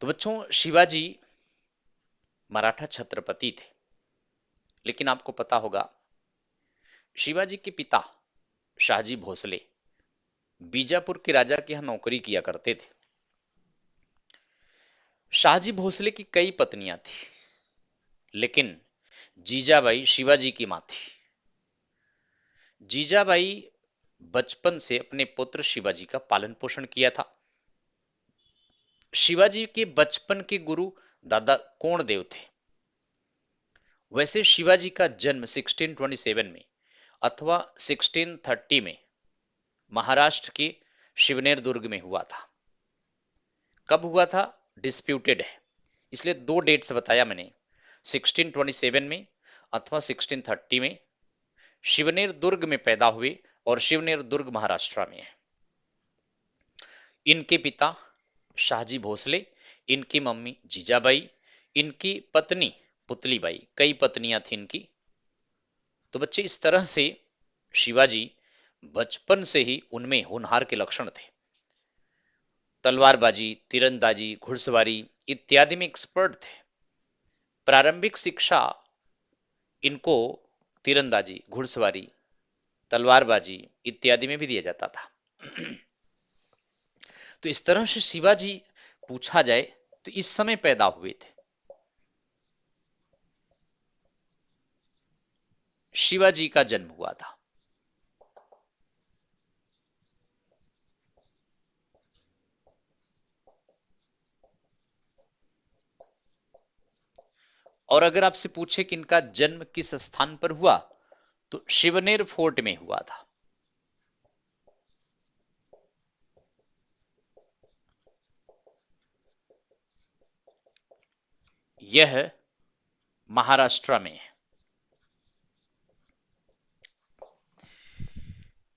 तो बच्चों, शिवाजी मराठा छत्रपति थे, लेकिन आपको पता होगा शिवाजी के पिता शाहजी भोसले बीजापुर के राजा के यहाँ नौकरी किया करते थे। शाहजी भोसले की कई पत्नियां थी, लेकिन जीजाबाई शिवाजी की मां थी। जीजाबाई बचपन से अपने पुत्र शिवाजी का पालन पोषण किया था। शिवाजी के बचपन के गुरु दादा कोणदेव थे। वैसे शिवाजी का जन्म 1627 में अथवा 1630 में महाराष्ट्र के शिवनेर दुर्ग में हुआ था। कब हुआ था डिस्प्यूटेड है, इसलिए दो डेट्स बताया मैंने, 1627 में अथवा 1630 में। शिवनेर दुर्ग में पैदा हुए और शिवनेर दुर्ग महाराष्ट्र में है। इनके पिता शाहजी भोसले, इनकी मम्मी जीजाबाई, इनकी पत्नी पुतलीबाई, कई पत्नियां थी इनकी। तो बच्चे, इस तरह से शिवाजी बचपन से ही उनमें होनहार के लक्षण थे। तलवारबाजी, तीरंदाजी, घुड़सवारी इत्यादि में एक्सपर्ट थे। प्रारंभिक शिक्षा इनको तीरंदाजी, घुड़सवारी, तलवारबाजी इत्यादि में भी दिया जाता था। तो इस तरह से शिवाजी पूछा जाए तो इस समय पैदा हुए थे। शिवाजी का जन्म हुआ था। और अगर आपसे पूछे कि इनका जन्म किस स्थान पर हुआ, तो शिवनेर फोर्ट में हुआ था। यह महाराष्ट्र में है।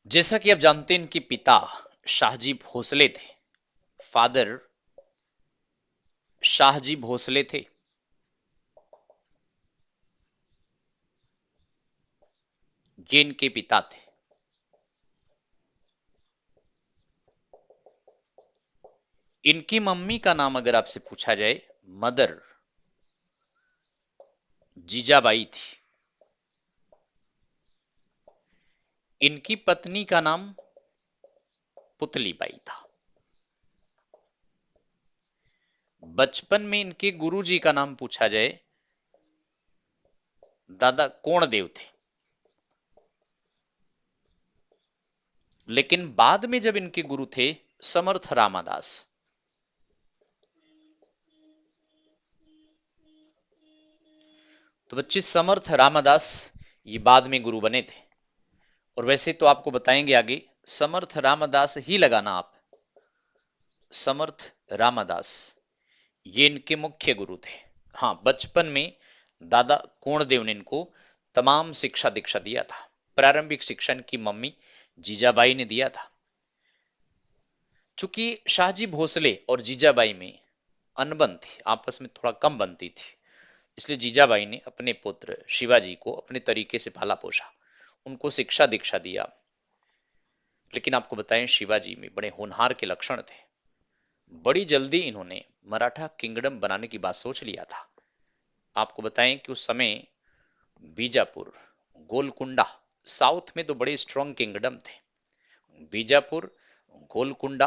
जैसा कि आप जानते हैं, इनके पिता शाहजी भोसले थे। फादर शाहजी भोसले थे। ये इनके पिता थे। इनकी मम्मी का नाम अगर आपसे पूछा जाए, मदर जीजाबाई थी। इनकी पत्नी का नाम पुतलीबाई था। बचपन में इनके गुरुजी का नाम पूछा जाए, दादा कोणदेव थे। लेकिन बाद में जब इनके गुरु थे समर्थ रामादास। तो बच्चे, समर्थ रामादास ये बाद में गुरु बने थे। और वैसे तो आपको बताएंगे आगे, समर्थ रामदास ही लगाना आप। समर्थ रामदास ये इनके मुख्य गुरु थे। हाँ, बचपन में दादा कोणदेव ने इनको तमाम शिक्षा दीक्षा दिया था। प्रारंभिक शिक्षा इनकी मम्मी जीजाबाई ने दिया था। चूंकि शाहजी भोसले और जीजाबाई में अनबन थी, आपस में थोड़ा कम बनती थी, इसलिए जीजाबाई ने अपने पुत्र शिवाजी को अपने तरीके से पाला पोसा, उनको शिक्षा दीक्षा दिया। लेकिन आपको बताएं, शिवाजी में बड़े होनहार के लक्षण थे। बड़ी जल्दी इन्होंने मराठा किंगडम बनाने की बात सोच लिया था। आपको बताएं कि उस समय बीजापुर, गोलकुंडा, साउथ में तो बड़े स्ट्रॉन्ग किंगडम थे। बीजापुर, गोलकुंडा,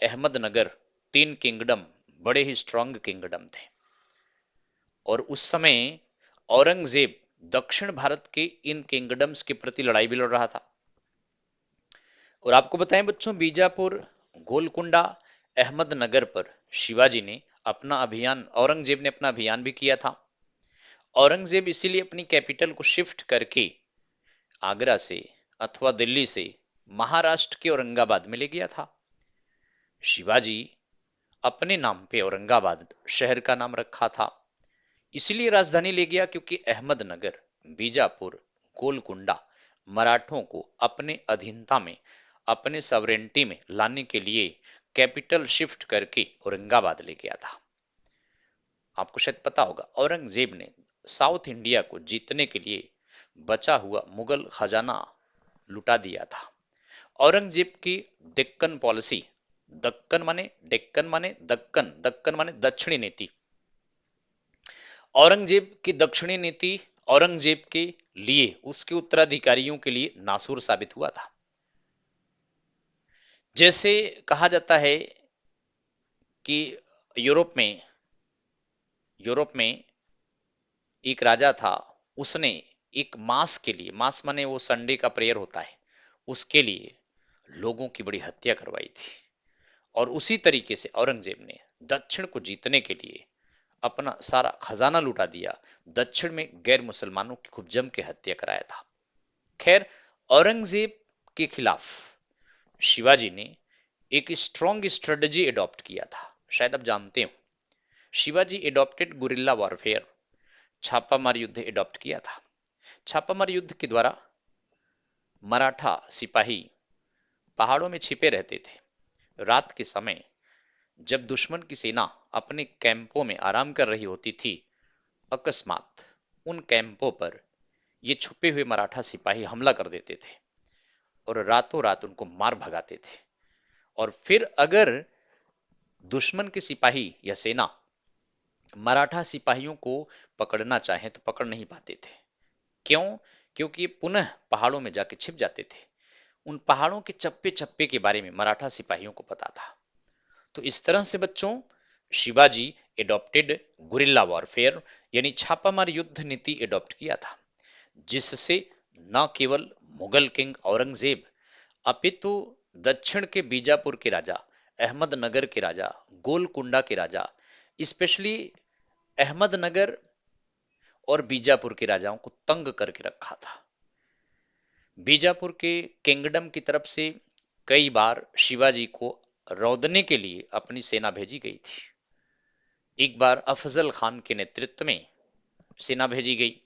अहमदनगर, तीन किंगडम बड़े ही स्ट्रॉन्ग किंगडम थे। और उस समय औरंगजेब दक्षिण भारत के इन किंगडम्स के प्रति लड़ाई भी लड़ रहा था। और आपको बताएं बच्चों, बीजापुर, गोलकुंडा, अहमदनगर पर शिवाजी ने अपना अभियान, औरंगजेब ने अपना अभियान भी किया था। औरंगजेब इसीलिए अपनी कैपिटल को शिफ्ट करके आगरा से अथवा दिल्ली से महाराष्ट्र के औरंगाबाद में ले गया था। शिवाजी अपने नाम पे औरंगाबाद शहर का नाम रखा था। इसलिए राजधानी ले गया क्योंकि अहमदनगर, बीजापुर, गोलकुंडा मराठों को अपने अधीनता में, अपने सवरेंटी में लाने के लिए कैपिटल शिफ्ट करके औरंगाबाद ले गया था। आपको शायद पता होगा, औरंगजेब ने साउथ इंडिया को जीतने के लिए बचा हुआ मुगल खजाना लुटा दिया था। औरंगजेब की डेक्कन पॉलिसी दक्कन माने डेक्कन माने दक्कन, दक्कन माने दक्षिणी नीति। औरंगजेब की दक्षिणी नीति औरंगजेब के लिए, उसके उत्तराधिकारियों के लिए नासूर साबित हुआ था। जैसे कहा जाता है कि यूरोप में यूरोप में एक राजा था, उसने एक मास के लिए, मास माने वो संडे का प्रेयर होता है, उसके लिए लोगों की बड़ी हत्या करवाई थी। और उसी तरीके से औरंगजेब ने दक्षिण को जीतने के लिए अपना सारा खजाना लुटा दिया, दक्षिण में गैर मुसलमानों की खूब जम के हत्या कराया था। खैर, औरंगजेब के खिलाफ शिवाजी ने एक स्ट्रॉन्ग स्ट्रेटजी एडॉप्ट किया था, शायद आप जानते हो। शिवाजी एडॉप्टेड गुरिल्ला वॉरफेयर, छापामार युद्ध एडॉप्ट किया था। छापामार युद्ध के द्वारा मराठा सिपाही पहाड़ों में छिपे रहते थे। रात के समय जब दुश्मन की सेना अपने कैंपों में आराम कर रही होती थी, अकस्मात उन कैंपों पर ये छुपे हुए मराठा सिपाही हमला कर देते थे और रातों रात उनको मार भगाते थे। और फिर अगर दुश्मन के सिपाही या सेना मराठा सिपाहियों को पकड़ना चाहे तो पकड़ नहीं पाते थे। क्यों? क्योंकि ये पुनः पहाड़ों में जाके छिप जाते थे। उन पहाड़ों के चप्पे चप्पे के बारे में मराठा सिपाहियों को पता था। तो इस तरह से बच्चों, शिवाजी एडॉप्टेड गुरिल्ला वॉरफेयर यानी छापामार युद्ध नीति एडॉप्ट किया था, जिससे न केवल मुगल किंग औरंगजेब अपितु दक्षिण के बीजापुर के राजा, अहमदनगर के राजा, गोलकुंडा के राजा, स्पेशली अहमदनगर और बीजापुर के राजाओं को तंग करके रखा था। बीजापुर के किंगडम की तरफ से कई बार शिवाजी को रौंदने के लिए अपनी सेना भेजी गई थी। एक बार अफजल खान के नेतृत्व में सेना भेजी गई।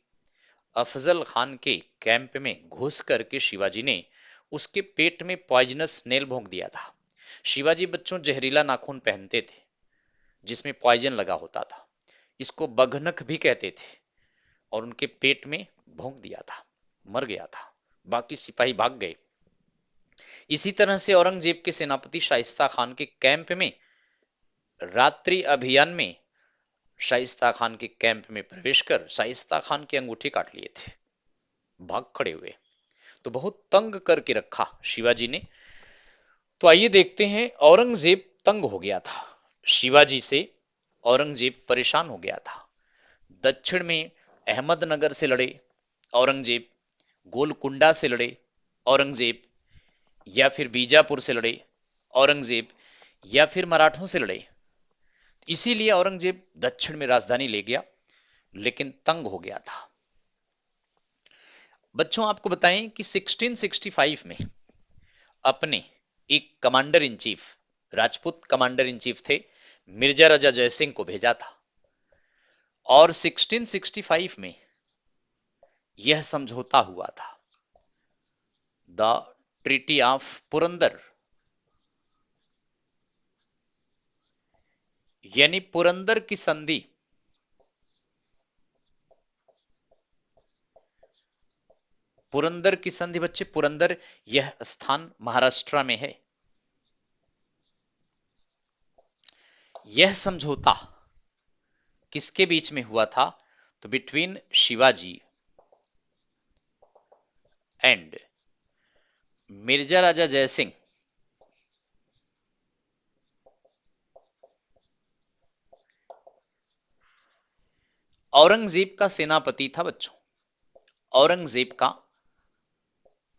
अफजल खान के कैंप में घुस करके शिवाजी ने उसके पेट में पॉइजनस नेल भोंक दिया था। शिवाजी बच्चों जहरीला नाखून पहनते थे जिसमें पॉइजन लगा होता था, इसको बघनख भी कहते थे, और उनके पेट में भोंक दिया था, मर गया था। बाकी सिपाही भाग गए। इसी तरह से औरंगजेब के सेनापति शाइस्ता खान के कैंप में रात्रि अभियान में शाइस्ता खान के कैंप में प्रवेश कर शाइस्ता खान की अंगूठी काट लिए थे, भाग खड़े हुए। तो बहुत तंग करके रखा शिवाजी ने। तो आइए देखते हैं, औरंगजेब तंग हो गया था शिवाजी से, औरंगजेब परेशान हो गया था। दक्षिण में अहमदनगर से लड़े औरंगजेब, गोलकुंडा से लड़े औरंगजेब, या फिर बीजापुर से लड़े औरंगजेब, या फिर मराठों से लड़े। इसीलिए औरंगजेब दक्षिण में राजधानी ले गया, लेकिन तंग हो गया था। बच्चों आपको बताएं कि 1665 में अपने एक commander in chief, Rajput commander in chief थे, मिर्जा राजा जयसिंह को भेजा था। और 1665 में यह समझौता हुआ था, द ट्रीटी ऑफ पुरंदर, यानी पुरंदर की संधि। पुरंदर की संधि बच्चे, पुरंदर यह स्थान महाराष्ट्र में है। यह समझौता किसके बीच में हुआ था? तो बिटवीन शिवाजी एंड मिर्जा राजा जयसिंह। औरंगजेब का सेनापति था बच्चों, औरंगजेब का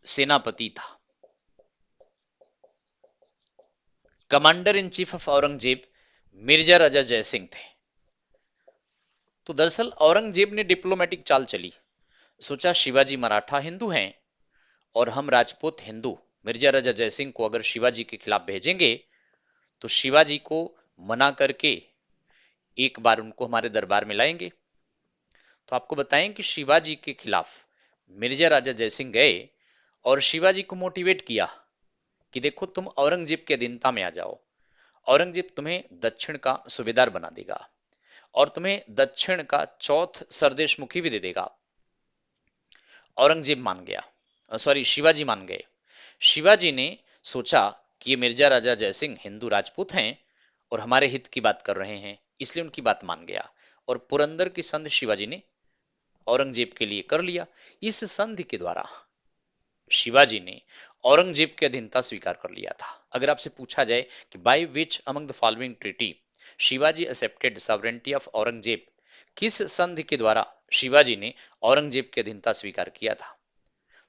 सेनापति था। Commander in chief of Aurangzeb Mirza Raja Jaisingh थे। तो दरअसल औरंगजेब ने डिप्लोमेटिक चाल चली, सोचा शिवाजी मराठा हिंदू हैं और हम राजपूत हिंदू मिर्जा राजा जयसिंह को अगर शिवाजी के खिलाफ भेजेंगे तो शिवाजी को मना करके एक बार उनको हमारे दरबार में लाएंगे। तो आपको बताएं कि शिवाजी के खिलाफ मिर्जा राजा जयसिंह गए और शिवाजी को मोटिवेट किया कि देखो तुम औरंगजेब के अधीनता में आ जाओ, औरंगजेब तुम्हें दक्षिण का सूबेदार बना देगा और तुम्हें दक्षिण का चौथ सरदेश मुखी भी दे देगा। औरंगजेब मान गया, सॉरी शिवाजी मान गए। शिवाजी ने सोचा कि ये मिर्जा राजा जयसिंह हिंदू राजपूत हैं और हमारे हित की बात कर रहे हैं, इसलिए उनकी बात मान गया और पुरंदर की संधि शिवाजी ने औरंगजेब के लिए कर लिया। इस संधि के द्वारा शिवाजी ने औरंगजेब की अधीनता स्वीकार कर लिया था। अगर आपसे पूछा जाए कि by which among the following treaty Shivaji accepted sovereignty of Aurangzeb, किस संधि के द्वारा शिवाजी ने औरंगजेब की अधीनता स्वीकार किया था,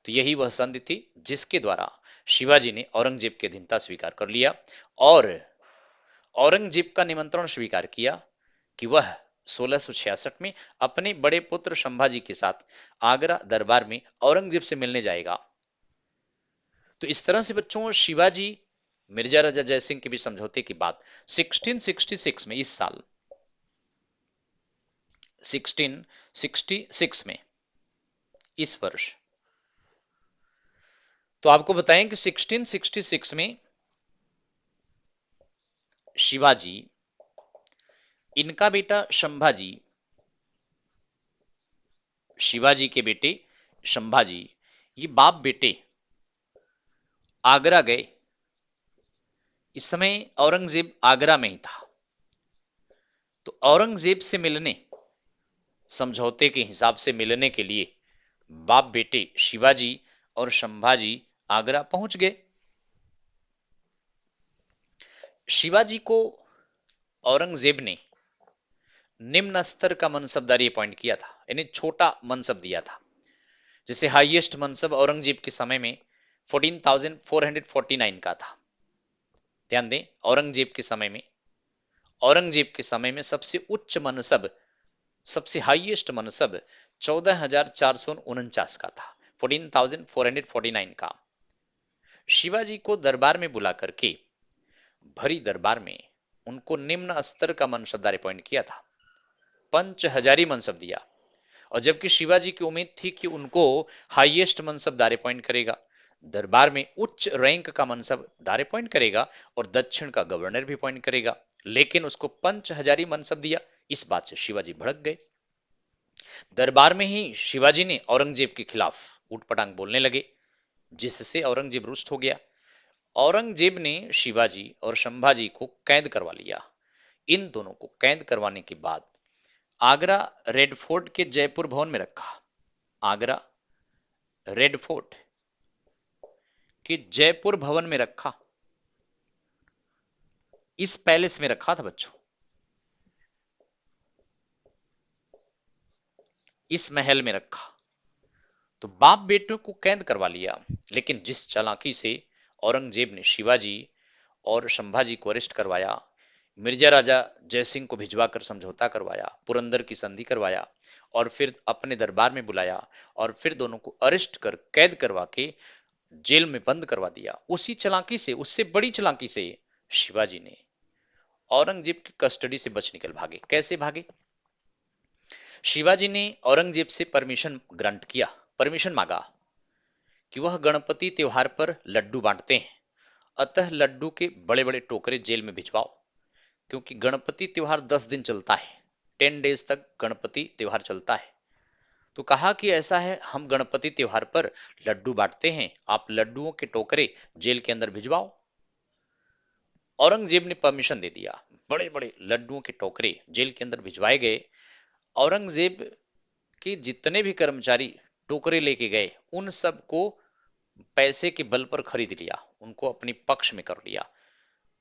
तो यही वह संधि थी जिसके द्वारा शिवाजी ने औरंगजेब की अधीनता स्वीकार कर लिया और औरंगजेब का निमंत्रण स्वीकार किया कि वह 1666 में अपने बड़े पुत्र संभाजी के साथ आगरा दरबार में औरंगजेब से मिलने जाएगा। तो इस तरह से बच्चों शिवाजी मिर्जा राजा जयसिंह के बीच समझौते की बात 1666 में, इस साल 1666 में, इस वर्ष, तो आपको बताएं कि 1666 में शिवाजी, इनका बेटा संभाजी, शिवाजी के बेटे संभाजी, ये बाप बेटे आगरा गए। इस समय औरंगजेब आगरा में ही था, तो औरंगजेब से मिलने, समझौते के हिसाब से मिलने के लिए बाप बेटे शिवाजी और संभाजी आगरा पहुंच गए। शिवाजी को औरंगजेब ने निम्न स्तर का मनसबदारी अपॉइंट किया था, यानी छोटा मनसब दिया था। जैसे हाईएस्ट मनसब औरंगजेब के समय में 14,449 का था। ध्यान दें, औरंगजेब के समय में सबसे उच्च मनसब, सबसे हाईएस्ट मनसब 14,449 का था, 14,449 का। शिवाजी को दरबार में बुला करके भरी दरबार में उनको निम्न स्तर का मनसबदार अपॉइंट किया था, पंच हजारी मनसब दिया। और जबकि शिवाजी की उम्मीद थी कि उनको हाईएस्ट मनसबदार अपॉइंट करेगा, दरबार में उच्च रैंक का मनसबदार अपॉइंट करेगा और दक्षिण का गवर्नर भी अपॉइंट करेगा, लेकिन उसको पंच हजारी मनसब दिया। इस बात से शिवाजी भड़क गए। दरबार में ही शिवाजी ने औरंगजेब के खिलाफ उठपटांग बोलने लगे, जिससे औरंगजेब रुष्ट हो गया। औरंगजेब ने शिवाजी और संभाजी को कैद करवा लिया। इन दोनों को कैद करवाने के बाद आगरा रेड फोर्ट के जयपुर भवन में रखा। आगरा रेड फोर्ट के जयपुर भवन में रखा, इस पैलेस में रखा था बच्चों, इस महल में रखा। तो बाप बेटों को कैद करवा लिया, लेकिन जिस चालाकी से औरंगजेब ने शिवाजी और संभाजी को अरेस्ट करवाया, मिर्जा राजा जयसिंह को भिजवा कर समझौता करवाया, पुरंदर की संधि करवाया और फिर अपने दरबार में बुलाया और फिर दोनों को अरेस्ट कर कैद करवा के जेल में बंद करवा दिया, उसी चालाकी से, उससे बड़ी चालाकी से शिवाजी ने औरंगजेब की कस्टडी से बच निकल भागे। कैसे भागे? शिवाजी ने औरंगजेब से परमिशन मांगा कि वह गणपति त्योहार पर लड्डू बांटते हैं, अतः लड्डू के बड़े बड़े टोकरे जेल में भिजवाओ, क्योंकि गणपति त्योहार 10 दिन चलता है, 10 डेज तक गणपति त्योहार चलता है। तो कहा कि ऐसा है, हम गणपति त्योहार पर लड्डू बांटते हैं, आप लड्डुओं के टोकरे जेल के अंदर भिजवाओ। औरंगजेब ने परमिशन दे दिया, बड़े बड़े लड्डुओं के टोकरे जेल के अंदर भिजवाए गए। औरंगजेब के जितने भी कर्मचारी टोकरे लेके गए, उन सबको पैसे के बल पर खरीद लिया, उनको अपने पक्ष में कर लिया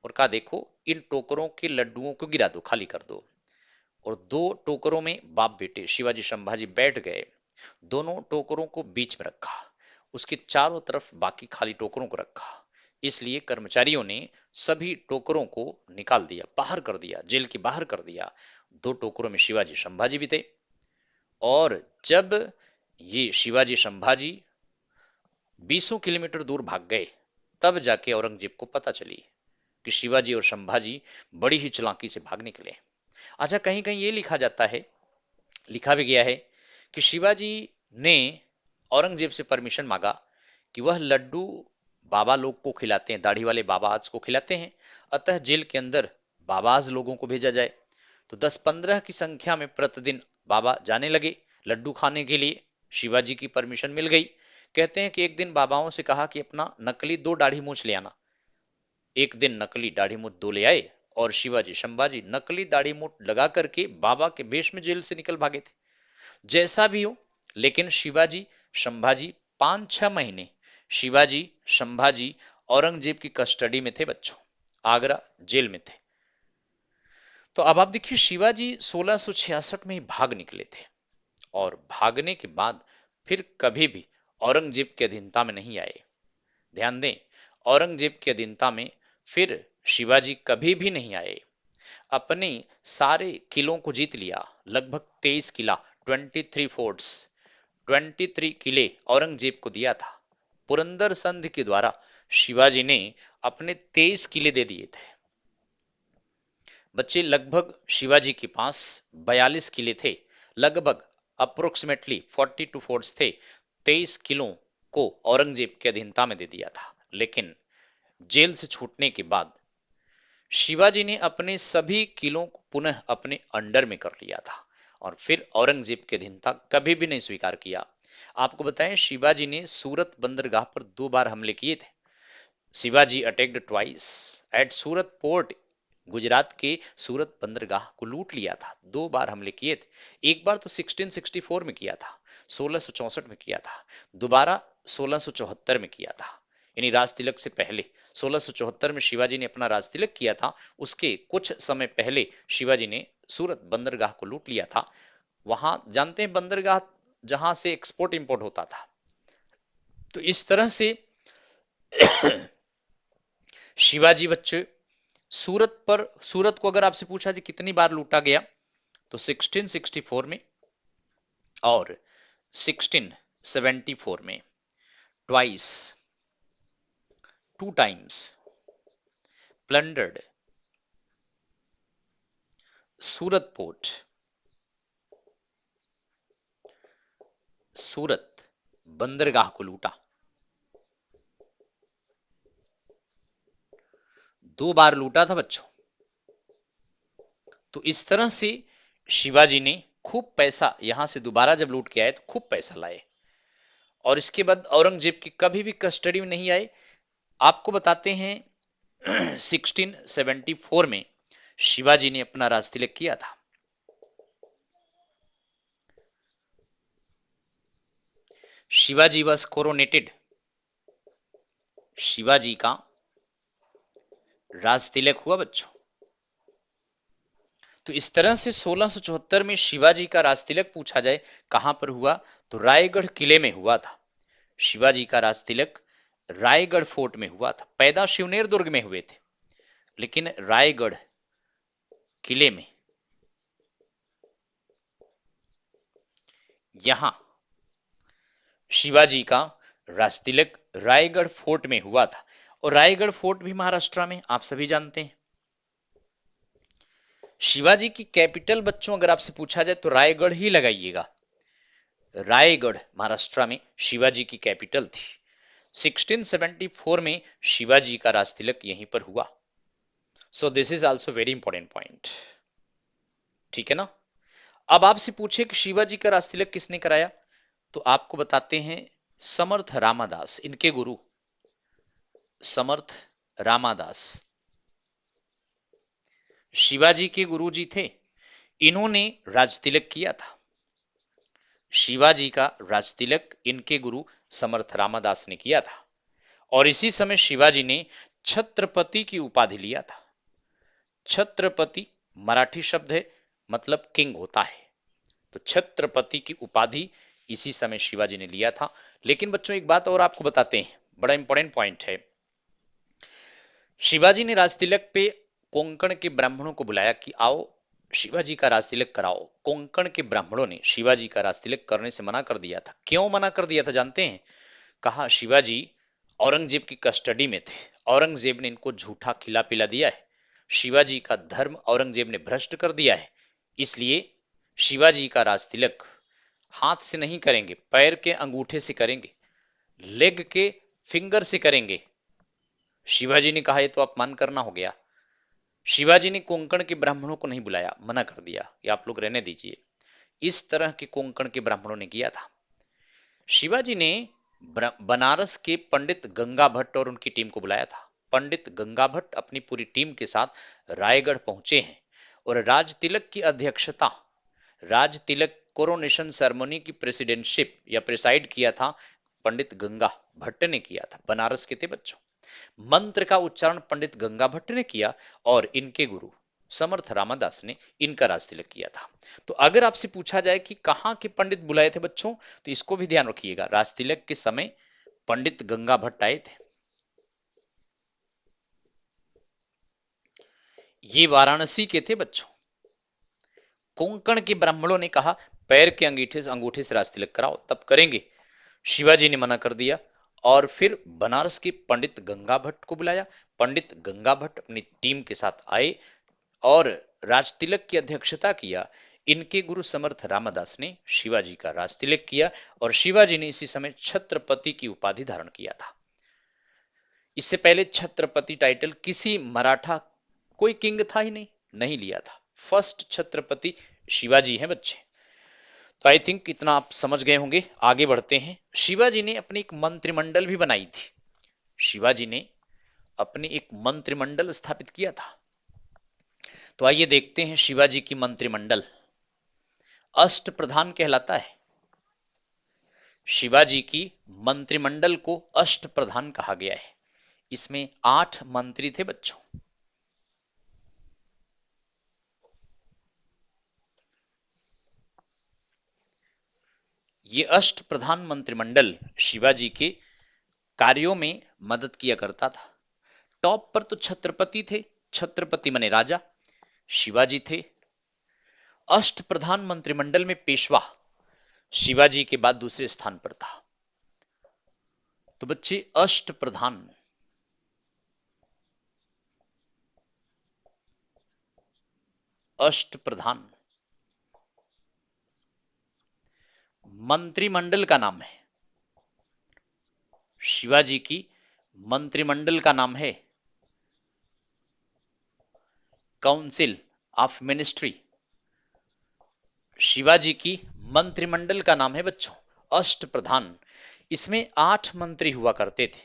और कहा देखो इन टोकरों के लड्डुओं को गिरा दो, खाली कर दो। और 2 टोकरों में बाप बेटे शिवाजी संभाजी बैठ गए, दोनों टोकरों को बीच में रखा, उसके चारों तरफ बाकी खाली टोकरों को रखा। इसलिए कर्मचारियों ने सभी टोकरों को निकाल दिया, बाहर कर दिया, जेल के बाहर कर दिया। 2 टोकरों में शिवाजी संभाजी भी थे। और जब ये शिवाजी संभाजी 20 किलोमीटर दूर भाग गए, तब जाके औरंगजेब को पता चली कि शिवाजी और संभाजी बड़ी ही चालाकी से भाग निकले। अच्छा, कहीं कहीं ये लिखा भी गया है कि शिवाजी ने औरंगजेब से परमिशन मांगा कि वह लड्डू बाबा लोग को खिलाते हैं, दाढ़ी वाले बाबा आज को खिलाते हैं, अतः जेल के अंदर बाबाज लोगों को भेजा जाए। तो 10-15 की संख्या में प्रतिदिन बाबा जाने लगे लड्डू खाने के लिए। शिवाजी की परमिशन मिल गई। कहते हैं कि एक दिन बाबाओं से कहा कि अपना नकली 2 दाढ़ी मूछ ले आना। एक दिन नकली दाढ़ी मूठ दो ले आए और शिवाजी संभाजी नकली दाढ़ी मूठ लगा करके बाबा के वेश में जेल से निकल भागे थे। जैसा भी हो, लेकिन शिवाजी संभाजी 5-6 महीने शिवाजी संभाजी औरंगजेब की कस्टडी में थे बच्चों, आगरा जेल में थे। तो अब आप देखिए शिवाजी 1666 में ही भाग निकले थे और भागने के बाद फिर कभी भी औरंगजेब की अधीनता में नहीं आए। ध्यान दें, औरंगजेब की अधीनता में फिर शिवाजी कभी भी नहीं आए। अपने सारे किलों को जीत लिया, लगभग 23 किला, 23 फोर्ट्स, 23 किले औरंगजेब को दिया था। पुरंदर संधि के द्वारा शिवाजी ने अपने 23 किले दे दिए थे। बच्चे लगभग शिवाजी के पास 42 किले थे, लगभग अप्रोक्सीमेटली 42 फोर्ट्स थे। 23 किलों को औरंगजेब के अधीनता में दे दिया था। लेकिन जेल से छूटने के बाद शिवाजी ने अपने सभी किलों को पुनः अपने अंडर में कर लिया था और फिर औरंगजेब की अधीनता कभी भी नहीं स्वीकार किया। आपको बताएं, शिवाजी ने सूरत बंदरगाह पर 2 बार हमले किए थे। शिवाजी अटैक्ड ट्वाइस एट सूरत पोर्ट। गुजरात के सूरत बंदरगाह को लूट लिया था, 2 बार हमले किए थे। एक बार तो 1664 में किया था, 1664 में किया था, दोबारा 1674 में किया था, यानी राज तिलक से पहले। 1674 में शिवाजी ने अपना राज तिलक किया था, उसके कुछ समय पहले शिवाजी ने सूरत बंदरगाह को लूट लिया था। वहां जानते हैं बंदरगाह जहां से एक्सपोर्ट इंपोर्ट होता था। तो इस तरह से शिवाजी बच्चे सूरत को अगर आपसे पूछा जाए कितनी बार लूटा गया, तो 1664 में और 1674 में, ट्वाइस, 2 टाइम्स प्लंडर्ड सूरत पोर्ट, सूरत बंदरगाह को लूटा, 2 बार लूटा था बच्चों। तो इस तरह से शिवाजी ने खूब पैसा यहां से दोबारा जब लूट के आए तो खूब पैसा लाए और इसके बाद औरंगजेब की कभी भी कस्टडी में नहीं आए। आपको बताते हैं 1674 में शिवाजी ने अपना राज तिलक किया था। शिवाजी वॉज कोरोनेटेड, शिवाजी का राज तिलक हुआ बच्चों। तो इस तरह से 1674 में शिवाजी का राज तिलक पूछा जाए कहां पर हुआ, तो रायगढ़ किले में हुआ था। शिवाजी का राज तिलक रायगढ़ फोर्ट में हुआ था। पैदा शिवनेर दुर्ग में हुए थे, लेकिन रायगढ़ किले में यहां शिवाजी का राज तिलक रायगढ़ फोर्ट में हुआ था। और रायगढ़ फोर्ट भी महाराष्ट्र में, आप सभी जानते हैं। शिवाजी की कैपिटल बच्चों अगर आपसे पूछा जाए तो रायगढ़ ही लगाइएगा। रायगढ़ महाराष्ट्र में शिवाजी की कैपिटल थी। 1674 में शिवाजी का राज तिलक यहीं पर हुआ। So this is also very important point, ठीक है ना। अब आपसे पूछे कि शिवाजी का राज तिलक किसने कराया, तो आपको बताते हैं समर्थ रामादास, इनके गुरु समर्थ रामादास शिवाजी के गुरुजी थे। इन्होंने राज तिलक किया था। शिवाजी का राज तिलक इनके गुरु समर्थ रामादास ने किया था और इसी समय शिवाजी ने छत्रपति की उपाधि लिया था। छत्रपति मराठी शब्द है, मतलब किंग होता है। तो छत्रपति की उपाधि इसी समय शिवाजी ने लिया था। लेकिन बच्चों एक बात और आपको बताते हैं, बड़ा इंपॉर्टेंट पॉइंट है। शिवाजी ने राज तिलक पे कोंकण के ब्राह्मणों को बुलाया कि आओ शिवाजी का राज तिलक कराओ। कोंकण के ब्राह्मणों ने शिवाजी का राज तिलक करने से मना कर दिया था। क्यों मना कर दिया था जानते हैं? कहा शिवाजी औरंगजेब की कस्टडी में थे, औरंगजेब ने इनको झूठा खिला पिला दिया है, शिवाजी का धर्म औरंगजेब ने भ्रष्ट कर दिया है, इसलिए शिवाजी का राज तिलक हाथ से नहीं करेंगे, पैर के अंगूठे से करेंगे, लेग के फिंगर से करेंगे। शिवाजी ने कहा यह तो अपमान करना हो गया। शिवाजी ने कोंकण के ब्राह्मणों को नहीं बुलाया, मना कर दिया, ये आप लोग रहने दीजिए। इस तरह के कोंकण के ब्राह्मणों ने किया था। शिवाजी ने बनारस के पंडित गंगा भट्ट और उनकी टीम को बुलाया था। पंडित गंगा भट्ट अपनी पूरी टीम के साथ रायगढ़ पहुंचे हैं और राज तिलक की अध्यक्षता, राज तिलक कोरोनेशन सेरेमनी की प्रेसिडेंटशिप या प्रिसाइड किया था पंडित गंगा भट्ट ने किया था। बनारस के थे बच्चों। मंत्र का उच्चारण पंडित गंगा भट्ट ने किया और इनके गुरु समर्थ रामदास ने इनका राज तिलक किया था। तो अगर आपसे पूछा जाए कि कहाँ के पंडित बुलाए थे बच्चों, तो इसको भी ध्यान रखिएगा। राज तिलक के समय पंडित गंगा भट्ट आए थे। ये वाराणसी के थे बच्चों। कोंकण के ब्राह्मणों ने कहा पैर के अंगूठे से राज तिलक कराओ, तब करेंगे। शिवाजी ने मना कर दिया और फिर बनारस के पंडित गंगा भट्ट को बुलाया। पंडित गंगा भट्ट अपनी टीम के साथ आए और राज तिलक की अध्यक्षता किया। इनके गुरु समर्थ रामदास ने शिवाजी का राज तिलक किया और शिवाजी ने इसी समय छत्रपति की उपाधि धारण किया था। इससे पहले छत्रपति टाइटल किसी मराठा कोई किंग था ही नहीं लिया था। फर्स्ट छत्रपति शिवाजी हैं बच्चे। तो आई थिंक इतना आप समझ गए होंगे। आगे बढ़ते हैं। शिवाजी ने अपनी एक मंत्रिमंडल भी बनाई थी। शिवाजी ने अपनी एक मंत्रिमंडल स्थापित किया था। तो आइए देखते हैं शिवाजी की मंत्रिमंडल। अष्ट प्रधान कहलाता है। शिवाजी की मंत्रिमंडल को अष्ट प्रधान कहा गया है। इसमें 8 मंत्री थे बच्चों। ये अष्ट प्रधान मंत्रिमंडल शिवाजी के कार्यों में मदद किया करता था। टॉप पर तो छत्रपति थे। छत्रपति माने राजा। शिवाजी थे। अष्ट प्रधान मंत्रिमंडल में पेशवा शिवाजी के बाद दूसरे स्थान पर था। तो बच्चे अष्ट प्रधान, अष्ट प्रधान मंत्रिमंडल का नाम है। शिवाजी की मंत्रिमंडल का नाम है काउंसिल ऑफ मिनिस्ट्री। शिवाजी की मंत्रिमंडल का नाम है बच्चों अष्ट प्रधान। इसमें 8 मंत्री हुआ करते थे।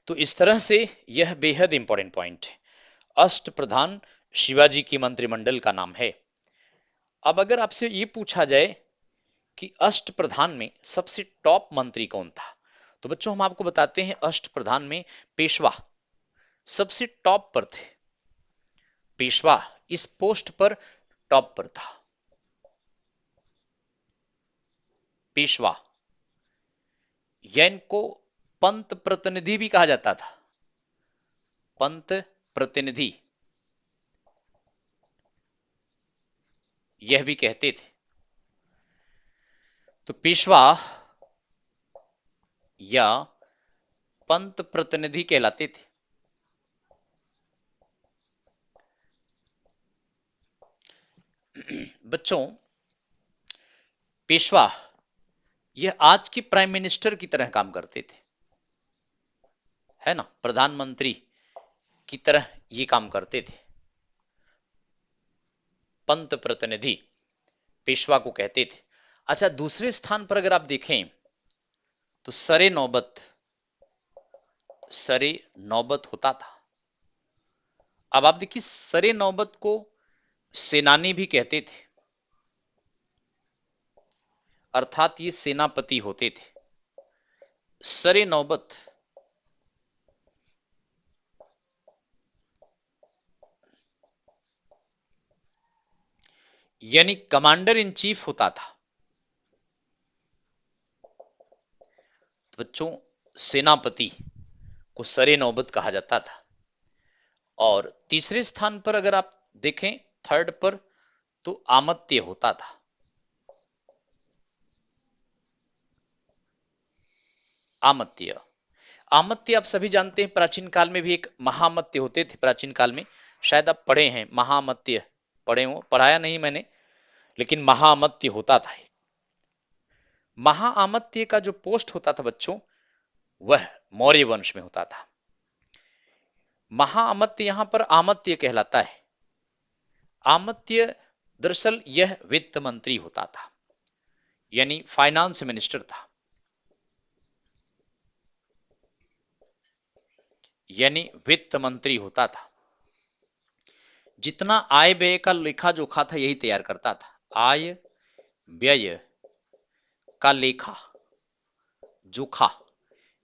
तो इस तरह से यह बेहद इंपॉर्टेंट पॉइंट है। अष्ट प्रधान शिवाजी की मंत्रिमंडल का नाम है। अब अगर आपसे यह पूछा जाए कि अष्ट प्रधान में सबसे टॉप मंत्री कौन था, तो बच्चों हम आपको बताते हैं अष्ट प्रधान में पेशवा सबसे टॉप पर थे। पेशवा इस पोस्ट पर टॉप पर था। पेशवा या इनको पंत प्रतिनिधि भी कहा जाता था। पंत प्रतिनिधि यह भी कहते थे। तो पेशवा या पंत प्रतिनिधि कहलाते थे। बच्चों पेशवा यह आज के प्राइम मिनिस्टर की तरह काम करते थे, है ना, प्रधानमंत्री की तरह ये काम करते थे। पंत प्रतिनिधि पेशवा को कहते थे। अच्छा, दूसरे स्थान पर अगर आप देखें तो सरे नौबत होता था। अब आप देखिए सरे नौबत को सेनानी भी कहते थे, अर्थात ये सेनापति होते थे। सरे नौबत यानी कमांडर इन चीफ होता था। तो बच्चों सेनापति को सरे नौबत कहा जाता था। और तीसरे स्थान पर अगर आप देखें थर्ड पर तो आमत्य होता था। आमत्य आमत्य आप सभी जानते हैं, प्राचीन काल में भी एक महामत्य होते थे। प्राचीन काल में शायद आप पढ़े हैं महामत्य, पढ़े हो, पढ़ाया नहीं मैंने, लेकिन महामत्य होता था। महाआमत्य का जो पोस्ट होता था बच्चों वह मौर्य वंश में होता था। महाअमत्य यहां पर आमत्य कहलाता है। आमत्य दरअसल यह वित्त मंत्री होता था, यानी फाइनेंस मिनिस्टर था। यानी वित्त मंत्री होता था। जितना आय व्यय का लेखा जोखा था यही तैयार करता था। आय व्यय का लेखा जोखा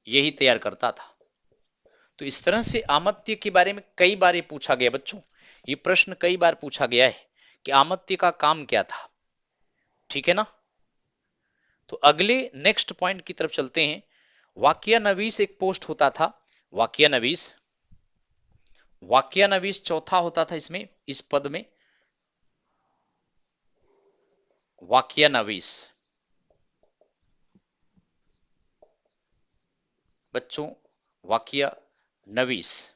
यही तैयार करता था। तो इस तरह से आमत्य के बारे में कई बार ये पूछा गया बच्चों, ये प्रश्न कई बार पूछा गया है कि आमत्य का काम क्या था। ठीक है ना। तो अगले नेक्स्ट पॉइंट की तरफ चलते हैं। वाक्यानवीस एक पोस्ट होता था। वाक्यानवीस, वाक्यानवीस चौथा होता था इसमें, इस पद में वाक्यानवीस। बच्चों वाक्यानवीस,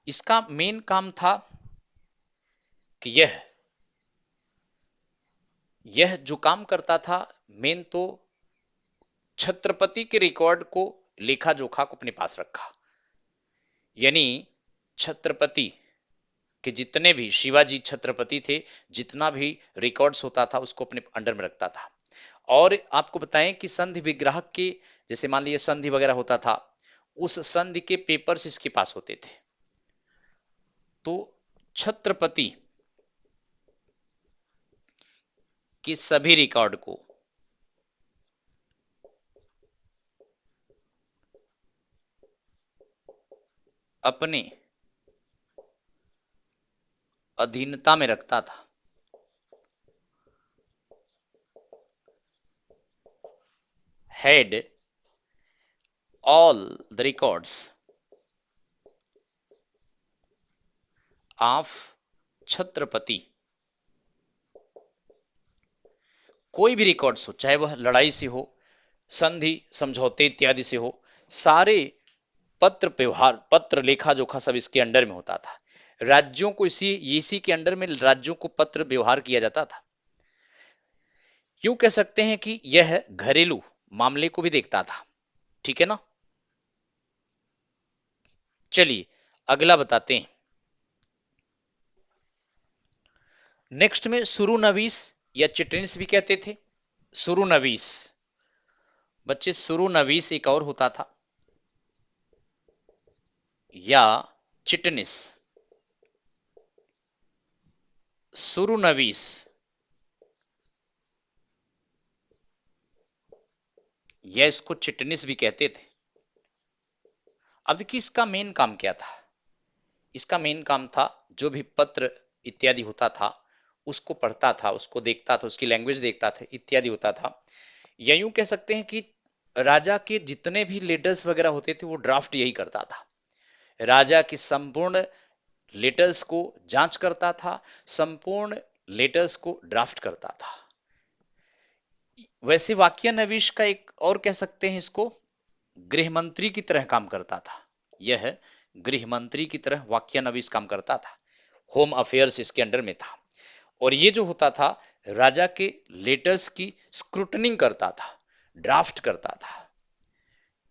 इसका मेन काम था कि यह जो काम करता था मेन तो छत्रपति के रिकॉर्ड को, लेखा जोखा को अपने पास रखा। यानी छत्रपति के जितने भी, शिवाजी छत्रपति थे, जितना भी रिकॉर्ड्स होता था उसको अपने अंडर में रखता था। और आपको बताएं कि संधि विग्रह के, जैसे मान लीजिए संधि वगैरह होता था, उस संधि के पेपर्स इसके पास होते थे। तो छत्रपति के सभी रिकॉर्ड को अपने अधीनता में रखता था। had all the records of Chhatrapati. कोई भी रिकॉर्ड्स हो, चाहे वह लड़ाई से हो, संधि समझौते इत्यादि से हो, सारे पत्र व्यवहार, पत्र लेखा जोखा सब इसके अंडर में होता था। राज्यों को इसी के अंडर में राज्यों को पत्र व्यवहार किया जाता था। यूं कह सकते हैं कि यह घरेलू मामले को भी देखता था। ठीक है ना। चलिए अगला बताते हैं। नेक्स्ट में सुरुनवीस या चिटनिस भी कहते थे। सुरुनवीस, बच्चे सुरुनवीस एक और होता था, या चिटनिस। सुरुनवीस या इसको चिटनिस भी कहते थे। अब देखिए इसका मेन काम क्या था। इसका मेन काम था जो भी पत्र इत्यादि होता था उसको पढ़ता था, उसको देखता था, उसकी लैंग्वेज देखता था इत्यादि होता था। या यूं कह सकते हैं कि राजा के जितने भी लेटर्स वगैरह होते थे वो ड्राफ्ट यही करता था। राजा की संपूर्ण लेटर्स को जांच करता था, संपूर्ण लेटर्स को ड्राफ्ट करता था। वैसे वाक्यानवीश का एक और कह सकते हैं इसको, गृह मंत्री की तरह काम करता था। यह गृह मंत्री की तरह वाक्यानवीश काम करता था। होम अफेयर्स इसके अंडर में था। और ये जो होता था राजा के लेटर्स की स्क्रूटनिंग करता था, ड्राफ्ट करता था।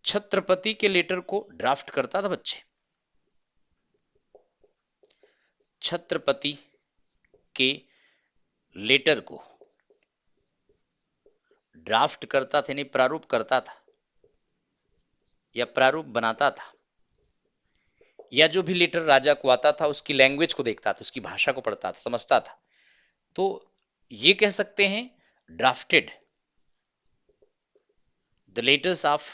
छत्रपति के लेटर को ड्राफ्ट करता था बच्चे। छत्रपति के लेटर को ड्राफ्ट करता था, यानी प्रारूप करता था या प्रारूप बनाता था। या जो भी लेटर राजा को आता था उसकी लैंग्वेज को देखता था, उसकी भाषा को पढ़ता था, समझता था। तो ये कह सकते हैं drafted the letters of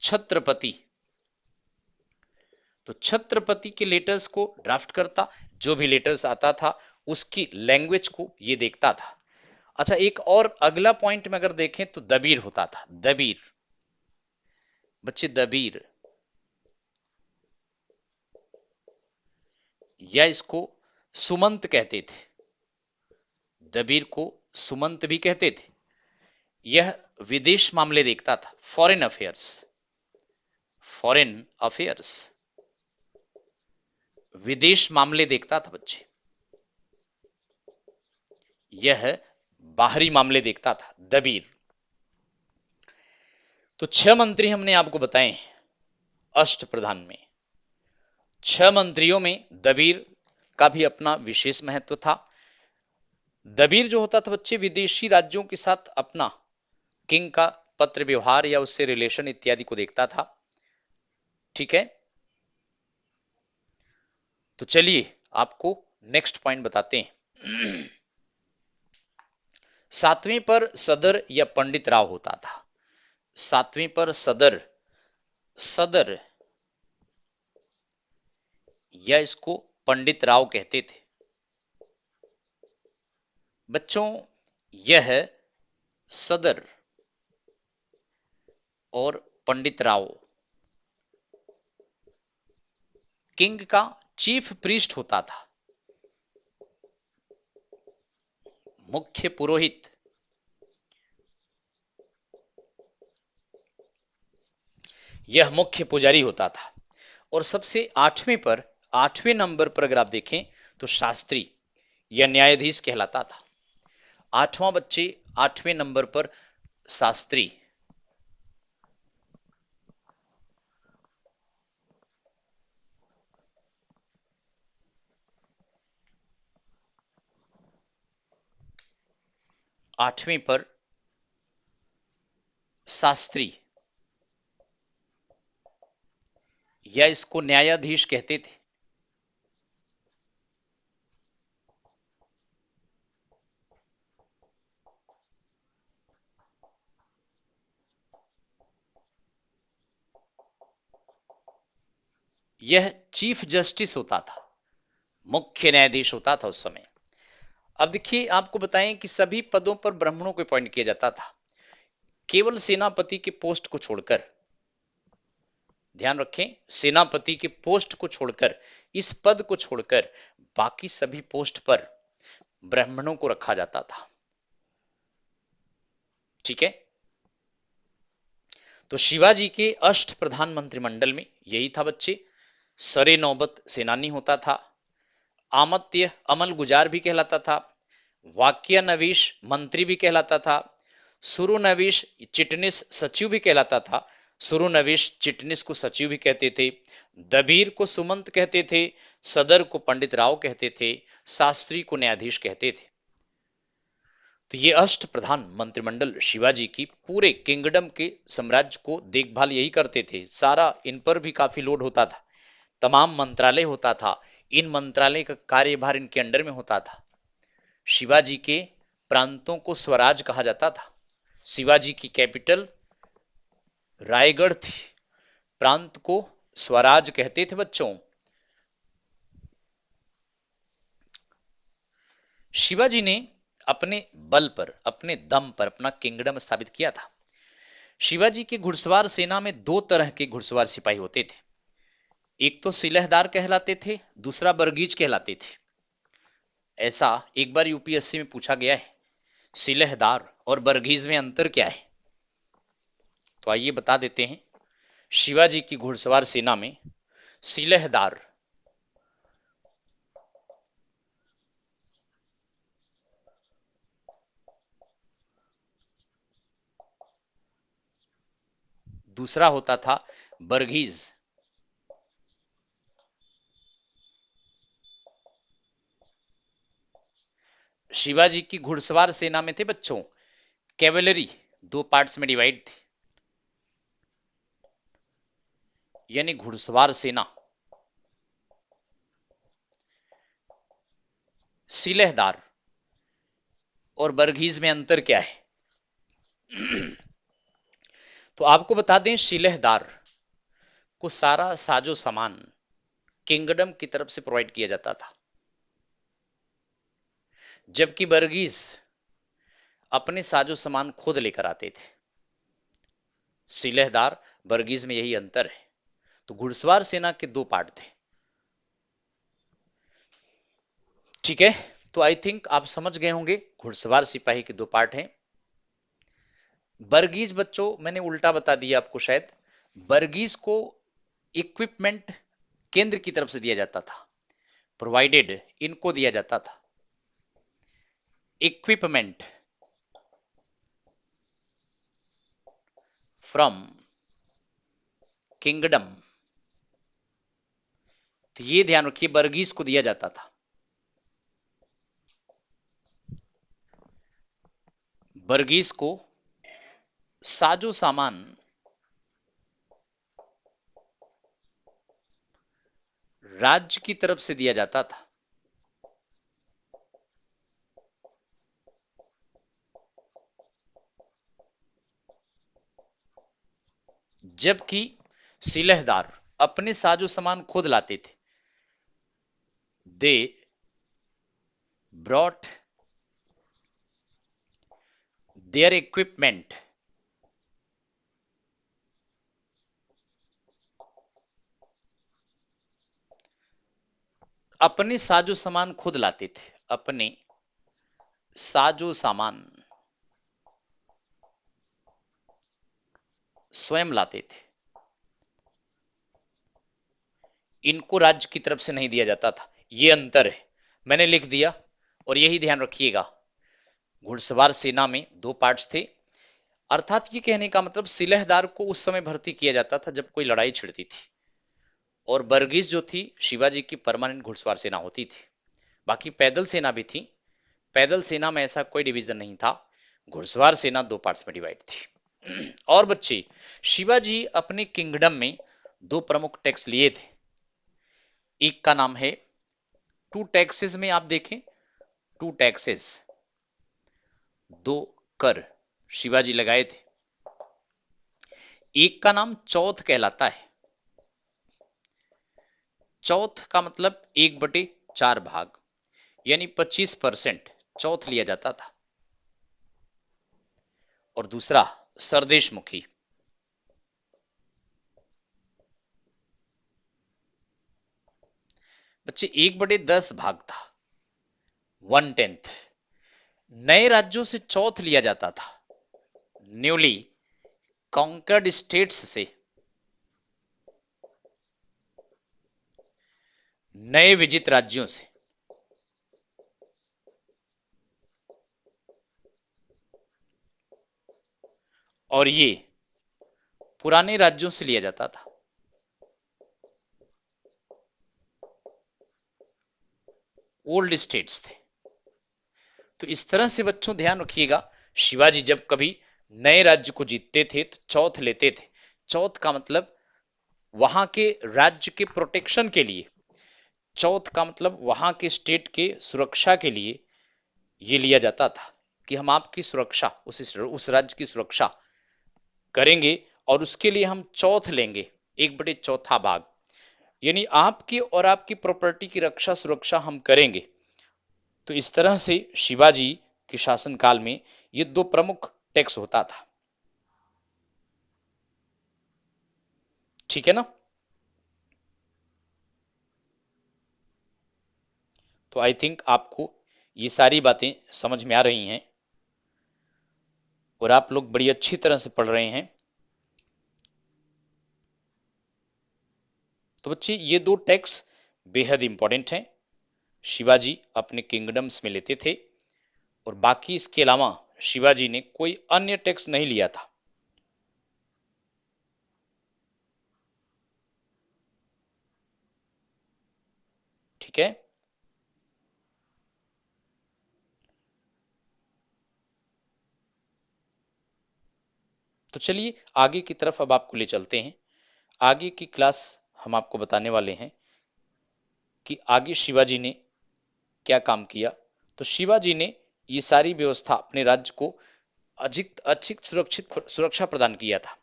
Chhatrapati. तो छत्रपति के लेटर्स को ड्राफ्ट करता, जो भी लेटर्स आता था उसकी लैंग्वेज को ये देखता था। अच्छा एक और अगला पॉइंट में अगर देखें तो दबीर होता था। दबीर, बच्चे दबीर, या इसको सुमंत कहते थे। दबीर को सुमंत भी कहते थे। यह विदेश मामले देखता था, फॉरेन अफेयर्स। फॉरेन अफेयर्स, विदेश मामले देखता था बच्चे। यह बाहरी मामले देखता था दबीर। तो 6 मंत्री हमने आपको बताए अष्ट प्रधान में। 6 मंत्रियों में दबीर का भी अपना विशेष महत्व था। दबीर जो होता था बच्चे विदेशी राज्यों के साथ अपना किंग का पत्र व्यवहार या उससे रिलेशन इत्यादि को देखता था। ठीक है, तो चलिए आपको नेक्स्ट पॉइंट बताते हैं। सातवें पर सदर या पंडित राव होता था। सातवें पर सदर, सदर या इसको पंडित राव कहते थे। बच्चों यह सदर और पंडित राव किंग का चीफ प्रीस्ट होता था, मुख्य पुरोहित। यह मुख्य पुजारी होता था। और सबसे आठवें पर, आठवें नंबर पर अगर आप देखें तो शास्त्री या न्यायाधीश कहलाता था। आठवां बच्चे, आठवें नंबर पर शास्त्री। आठवें पर शास्त्री या इसको न्यायाधीश कहते थे। यह चीफ जस्टिस होता था, मुख्य न्यायाधीश होता था उस समय। अब देखिए आपको बताएं कि सभी पदों पर ब्राह्मणों को अपॉइंट किया जाता था, केवल सेनापति के पोस्ट को छोड़कर। ध्यान रखें, सेनापति के पोस्ट को छोड़कर, इस पद को छोड़कर बाकी सभी पोस्ट पर ब्राह्मणों को रखा जाता था। ठीक है, तो शिवाजी के अष्ट प्रधान मंत्रिमंडल में यही था बच्चे। सरे नौबत सेनानी होता था, आमत्य अमल गुजार भी कहलाता था, वाक्य नवीश मंत्री भी कहलाता था, सुरु नवीश चिटनिस सचिव भी कहलाता था। सुरु नवीश चिटनिस को सचिव भी कहते थे, दबीर को सुमंत कहते थे, सदर को पंडित राव कहते थे, शास्त्री को न्यायाधीश कहते थे। तो ये अष्ट प्रधान मंत्रिमंडल शिवाजी की पूरे किंगडम के साम्राज्य को देखभाल यही करते थे। सारा इन पर भी काफी लोड होता था, तमाम मंत्रालय होता था, इन मंत्रालय का कार्यभार इनके अंडर में होता था। शिवाजी के प्रांतों को स्वराज कहा जाता था। शिवाजी की कैपिटल रायगढ़ थी, प्रांत को स्वराज कहते थे बच्चों। शिवाजी ने अपने बल पर, अपने दम पर अपना किंगडम स्थापित किया था। शिवाजी की घुड़सवार सेना में दो तरह के घुड़सवार सिपाही होते थे, एक तो सिलहदार कहलाते थे, दूसरा बरगीज कहलाते थे। ऐसा एक बार यूपीएससी में पूछा गया है, सिलहदार और बरगीज में अंतर क्या है? तो आइए बता देते हैं। शिवाजी की घुड़सवार सेना में सिलहदार दूसरा होता था बरगीज। शिवाजी की घुड़सवार सेना में थे बच्चों कैवेलरी, दो पार्ट्स में डिवाइड थी, यानी घुड़सवार सेना सिलहदार और बरगीज में अंतर क्या है? तो आपको बता दें, सिलहदार को सारा साजो सामान किंगडम की तरफ से प्रोवाइड किया जाता था, जबकि बरगीज अपने साजो सामान खुद लेकर आते थे। सिलहदार बरगीज में यही अंतर है। तो घुड़सवार सेना के दो पार्ट थे। ठीक है, तो आई थिंक आप समझ गए होंगे घुड़सवार सिपाही के दो पार्ट हैं। बरगीज बच्चों मैंने उल्टा बता दिया आपको शायद। बरगीज को इक्विपमेंट केंद्र की तरफ से दिया जाता था, प्रोवाइडेड इनको दिया जाता था इक्विपमेंट फ्रॉम किंगडम। तो ये ध्यान रखिए, बरगीज को दिया जाता था। बरगीज को साजो सामान राज्य की तरफ से दिया जाता था, जबकि सिलहदार अपने साजो सामान खुद लाते थे। दे ब्रॉट देयर इक्विपमेंट अपने साजो सामान खुद लाते थे, अपने साजो सामान स्वयं लाते थे। इनको राज्य की तरफ से नहीं दिया जाता था, ये अंतर है, मैंने लिख दिया। और यही ध्यान रखिएगा, घुड़सवार सेना में दो पार्ट्स थे, अर्थात ये कहने का मतलब सिलहदार को उस समय भर्ती किया जाता था जब कोई लड़ाई छिड़ती थी, और बर्गिस जो थी शिवाजी की परमानेंट घुड़सवार सेना होती थी। बाकी पैदल सेना भी थी, पैदल सेना में ऐसा कोई डिवीजन नहीं था, घुड़सवार सेना दो पार्ट्स में डिवाइड थी। और बच्चे, शिवाजी अपने किंगडम में दो प्रमुख टैक्स लिए थे। एक का नाम है टू टैक्सेस, में आप देखें टू टैक्सेस, दो कर शिवाजी लगाए थे। एक का नाम चौथ कहलाता है। चौथ का मतलब 1/4 भाग, यानी 25% चौथ लिया जाता था। और दूसरा सरदेशमुखी, बच्चे 1/10 भाग था, 1/10। नए राज्यों से चौथ लिया जाता था, न्यूली कॉन्कर्ड स्टेट्स से, नए विजित राज्यों से। और ये पुराने राज्यों से लिया जाता था, ओल्ड स्टेट्स थे। तो इस तरह से बच्चों ध्यान रखिएगा, शिवाजी जब कभी नए राज्य को जीतते थे तो चौथ लेते थे। चौथ का मतलब वहां के राज्य के प्रोटेक्शन के लिए, चौथ का मतलब वहां के स्टेट के सुरक्षा के लिए ये लिया जाता था कि हम आपकी सुरक्षा, उस राज्य की सुरक्षा करेंगे और उसके लिए हम चौथ लेंगे, 1/4 भाग, यानी आपकी और आपकी प्रॉपर्टी की रक्षा सुरक्षा हम करेंगे। तो इस तरह से शिवाजी के शासनकाल में ये दो प्रमुख टैक्स होता था। ठीक है ना? तो आई थिंक आपको ये सारी बातें समझ में आ रही हैं और आप लोग बड़ी अच्छी तरह से पढ़ रहे हैं। तो बच्चे, ये दो टैक्स बेहद इंपॉर्टेंट हैं, शिवाजी अपने किंगडम्स में लेते थे, और बाकी इसके अलावा शिवाजी ने कोई अन्य टैक्स नहीं लिया था। ठीक है? तो चलिए आगे की तरफ अब आपको ले चलते हैं। आगे की क्लास हम आपको बताने वाले हैं कि आगे शिवाजी ने क्या काम किया। तो शिवाजी ने ये सारी व्यवस्था अपने राज्य को अधिक अधिक सुरक्षित सुरक्षा प्रदान किया था।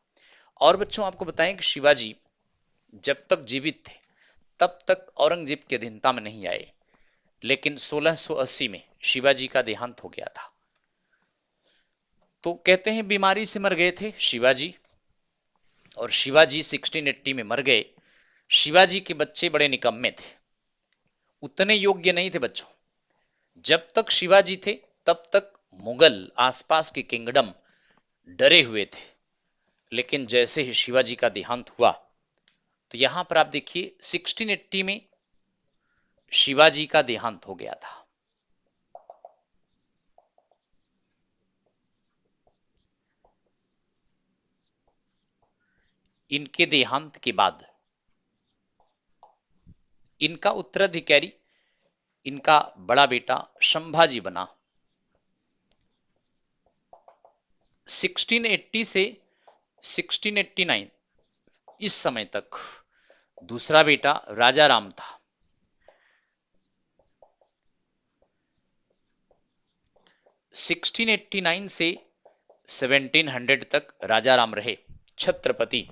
और बच्चों, आपको बताएं कि शिवाजी जब तक जीवित थे तब तक औरंगजेब के अधीनता में नहीं आए, लेकिन 1680 में शिवाजी का देहांत हो गया था। तो कहते हैं बीमारी से मर गए थे शिवाजी, और शिवाजी 1680 में मर गए। शिवाजी के बच्चे बड़े निकम्मे थे, उतने योग्य नहीं थे बच्चों। जब तक शिवाजी थे तब तक मुगल आसपास के किंगडम डरे हुए थे, लेकिन जैसे ही शिवाजी का देहांत हुआ, तो यहां पर आप देखिए 1680 में शिवाजी का देहांत हो गया था। इनके देहांत के बाद इनका उत्तराधिकारी, इनका बड़ा बेटा संभाजी बना। 1680 से 1689 इस समय तक दूसरा बेटा राजा राम था। 1689 से 1700 तक राजा राम रहे छत्रपति।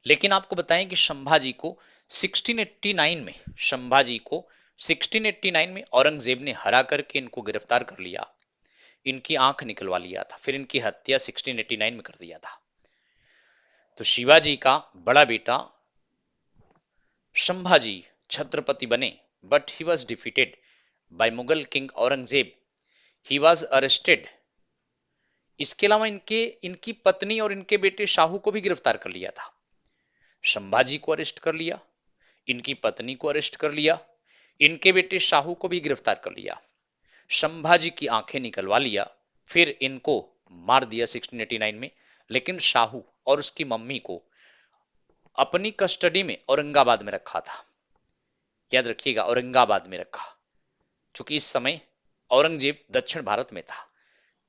लेकिन आपको बताएं कि संभाजी को 1689 में संभाजी को 1689 में औरंगजेब ने हरा करके इनको गिरफ्तार कर लिया, इनकी आंख निकलवा लिया था, फिर इनकी हत्या 1689 में कर दिया था। तो शिवाजी का बड़ा बेटा संभाजी छत्रपति बने, but he was defeated by Mughal king Aurangzeb, he was arrested. इसके अलावा इनके इनकी पत्नी और इनके बेटे शाहू को भी गिरफ्तार कर लिया था। संभाजी को अरेस्ट कर लिया, इनकी पत्नी को अरेस्ट कर लिया, इनके बेटे शाहू को भी गिरफ्तार कर लिया, संभाजी की आंखें निकलवा लिया, फिर इनको मार दिया 1689 में। लेकिन शाहू और उसकी मम्मी को अपनी कस्टडी में औरंगाबाद में रखा था। याद रखिएगा, औरंगाबाद में रखा, क्योंकि इस समय औरंगजेब दक्षिण भारत में था,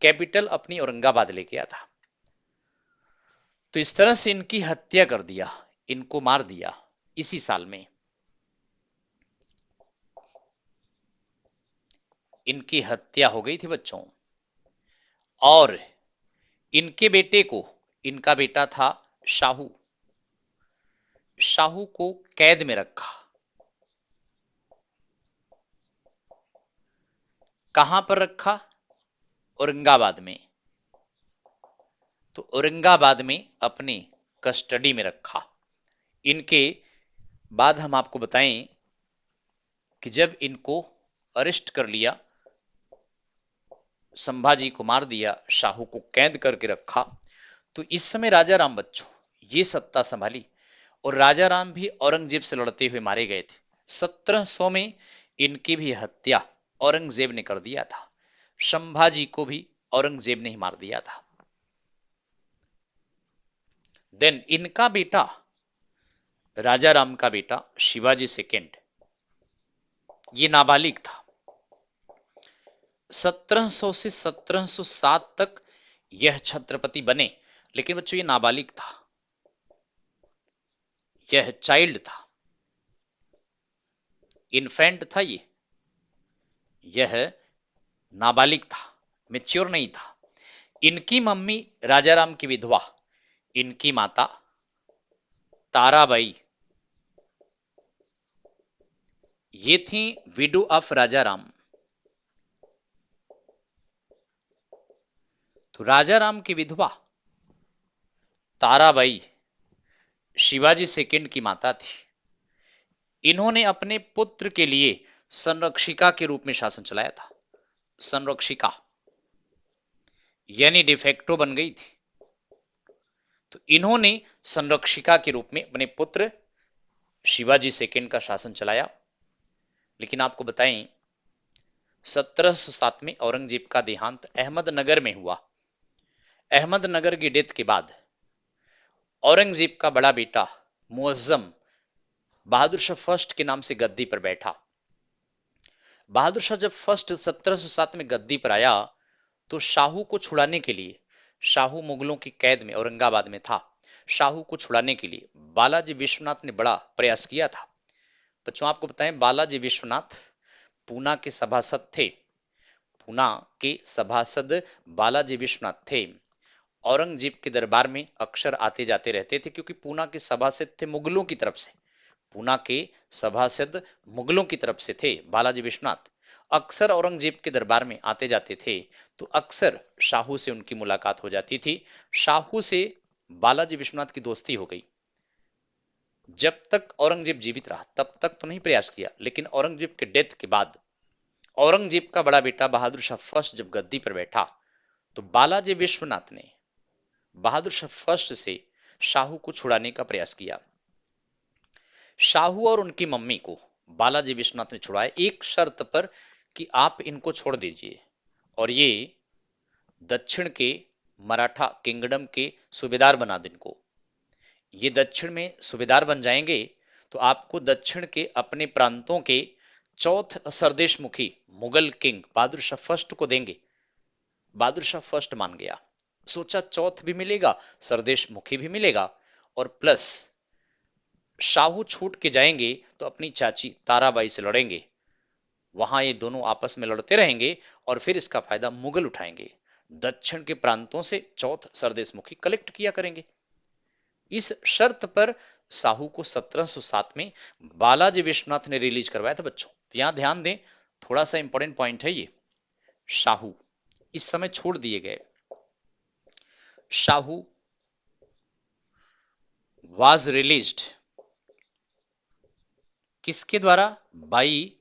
कैपिटल अपनी औरंगाबाद लेके आया था। तो इस तरह से इनकी हत्या कर दिया, इनको मार दिया इसी साल में। इनकी हत्या हो गई थी बच्चों। और इनके बेटे को, इनका बेटा था शाहू, शाहू को कैद में रखा। कहां पर रखा? औरंगाबाद में। तो औरंगाबाद में अपनी कस्टडी में रखा। इनके बाद हम आपको बताएं कि जब इनको अरेस्ट कर लिया, संभाजी को मार दिया, शाहू को कैद करके रखा, तो इस समय राजा राम बच्चों ये सत्ता संभाली। और राजा राम भी औरंगजेब से लड़ते हुए मारे गए थे। 1700 में इनकी भी हत्या औरंगजेब ने कर दिया था। संभाजी को भी औरंगजेब ने ही मार दिया था। देन इनका बेटा, राजा राम का बेटा शिवाजी सेकेंड, ये नाबालिग था। 1700 से 1707 तक यह छत्रपति बने, लेकिन बच्चों ये नाबालिग था, यह चाइल्ड था, इन्फेंट था, यह नाबालिग था, मेच्योर नहीं था। इनकी मम्मी राजाराम की विधवा, इनकी माता ताराबाई, ये थी विडो ऑफ राजाराम। तो राजाराम की विधवा ताराबाई शिवाजी सेकंड की माता थी। इन्होंने अपने पुत्र के लिए संरक्षिका के रूप में शासन चलाया था। संरक्षिका यानी डिफेक्टो बन गई थी। तो इन्होंने संरक्षिका के रूप में अपने पुत्र शिवाजी सेकंड का शासन चलाया। लेकिन आपको बताएं 1707 में औरंगजेब का देहांत अहमदनगर में हुआ। अहमदनगर की डेथ के बाद औरंगजेब का बड़ा बेटा मुअज्जम बहादुर शाह फर्स्ट के नाम से गद्दी पर बैठा। बहादुर शाह जब फर्स्ट 1707 में गद्दी पर आया तो शाहू को छुड़ाने के लिए, शाहू मुगलों की कैद में औरंगाबाद में था, शाहू को छुड़ाने के लिए बालाजी विश्वनाथ ने बड़ा प्रयास किया था। बच्चों आपको बताएं, बालाजी विश्वनाथ पूना के सभासद थे। पूना के सभासद बालाजी विश्वनाथ थे। औरंगजेब के दरबार में अक्सर आते जाते रहते थे, क्योंकि पूना के सभासद थे मुगलों की तरफ से। पूना के सभासद मुगलों की तरफ से थे बालाजी विश्वनाथ। अक्सर औरंगजेब के दरबार में आते जाते थे, तो अक्सर शाहू से उनकी मुलाकात हो जाती थी। शाहू से बालाजी विश्वनाथ की दोस्ती हो गई। जब तक औरंगजेब जीवित रहा तब तक तो नहीं प्रयास किया, लेकिन औरंगजेब के डेथ के बाद औरंगजेब का बड़ा बेटा बहादुर शाह फर्स्ट जब गद्दी पर बैठा तो बालाजी विश्वनाथ ने बहादुर शाह फर्स्ट से शाहू को छुड़ाने का प्रयास किया। शाहू और उनकी मम्मी को बालाजी विश्वनाथ ने छुड़ाया, एक शर्त पर कि आप इनको छोड़ दीजिए और ये दक्षिण के मराठा किंगडम के सूबेदार बना दें इनको। ये दक्षिण में सूबेदार बन जाएंगे तो आपको दक्षिण के अपने प्रांतों के चौथ सरदेश मुखी मुगल किंग बहादुर शाह फर्स्ट को देंगे। बहादुर शाह फर्स्ट मान गया। सोचा चौथ भी मिलेगा, सरदेश मुखी भी मिलेगा, और प्लस शाहू छूट के जाएंगे तो अपनी चाची ताराबाई से लड़ेंगे, वहां ये दोनों आपस में लड़ते रहेंगे और फिर इसका फायदा मुगल उठाएंगे। दक्षिण के प्रांतों से चौथ सरदेश मुखी कलेक्ट किया करेंगे। इस शर्त पर साहू को 1707 में बालाजी विश्वनाथ ने रिलीज करवाया था बच्चों। तो यहां ध्यान दें, थोड़ा सा इंपॉर्टेंट पॉइंट है ये। शाहू इस समय छोड़ दिए गए। शाहू वाज रिलीज्ड किसके द्वारा? भाई